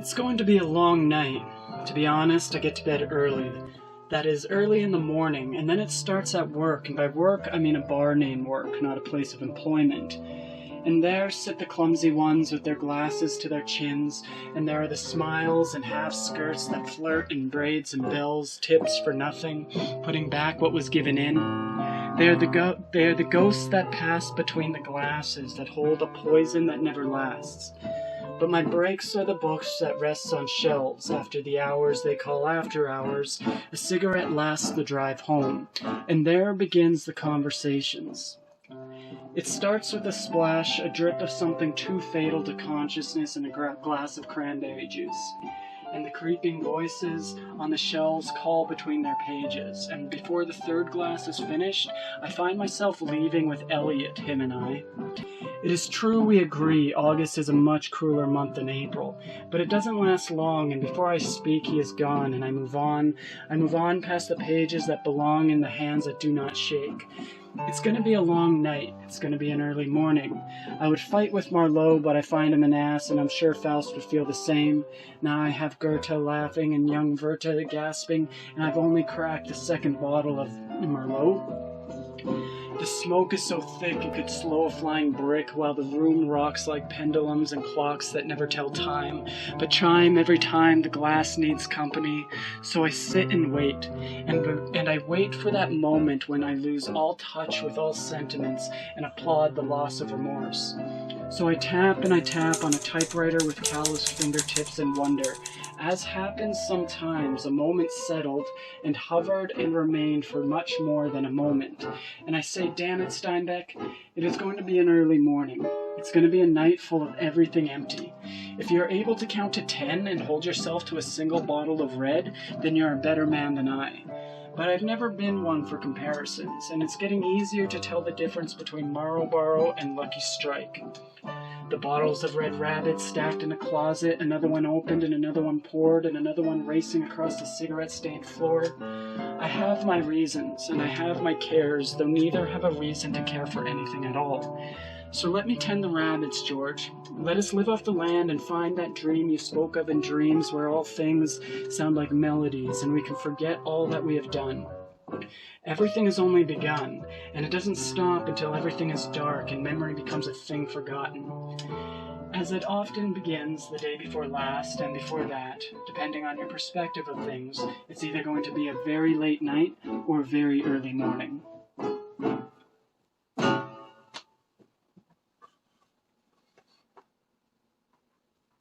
It's going to be a long night. To be honest, I get to bed early. That is, early in the morning, and then it starts at work, and by work I mean a bar named work, not a place of employment. And there sit the clumsy ones with their glasses to their chins, and there are the smiles and half-skirts that flirt in braids and bells, tips for nothing, putting back what was given in. They are the ghosts that pass between the glasses, that hold a poison that never lasts. But my breaks are the books that rests on shelves after the hours they call after hours. A cigarette lasts the drive home, and there begins the conversations. It starts with a splash, a drip of something too fatal to consciousness in a glass of cranberry juice. And the creeping voices on the shelves call between their pages, and before the third glass is finished, I find myself leaving with Elliot, him and I. It is true we agree August is a much crueler month than April, but it doesn't last long, and before I speak he is gone, and I move on past the pages that belong in the hands that do not shake. It's going to be a long night. It's going to be an early morning. I would fight with Monroe, but I find him an ass, and I'm sure Faust would feel the same. Now I have Goethe laughing and young Werther gasping, and I've only cracked the second bottle of Monroe. The smoke is so thick it could slow a flying brick, while the room rocks like pendulums and clocks that never tell time, but chime every time the glass needs company. So I sit and wait, and I wait for that moment when I lose all touch with all sentiments and applaud the loss of remorse. So I tap and I tap on a typewriter with calloused fingertips and wonder. As happens sometimes, a moment settled and hovered and remained for much more than a moment. And I say, damn it, Steinbeck, it is going to be an early morning. It's going to be a night full of everything empty. If you're able to count to 10 and hold yourself to a single bottle of red, then you're a better man than I. But I've never been one for comparisons, and it's getting easier to tell the difference between Marlboro and Lucky Strike. The bottles of Red Rabbit stacked in a closet, another one opened and another one poured, and another one racing across the cigarette-stained floor. I have my reasons, and I have my cares, though neither have a reason to care for anything at all. So let me tend the rabbits, George. Let us live off the land and find that dream you spoke of in dreams where all things sound like melodies and we can forget all that we have done. Everything has only begun, and it doesn't stop until everything is dark and memory becomes a thing forgotten. As it often begins the day before last and before that, depending on your perspective of things, it's either going to be a very late night or a very early morning.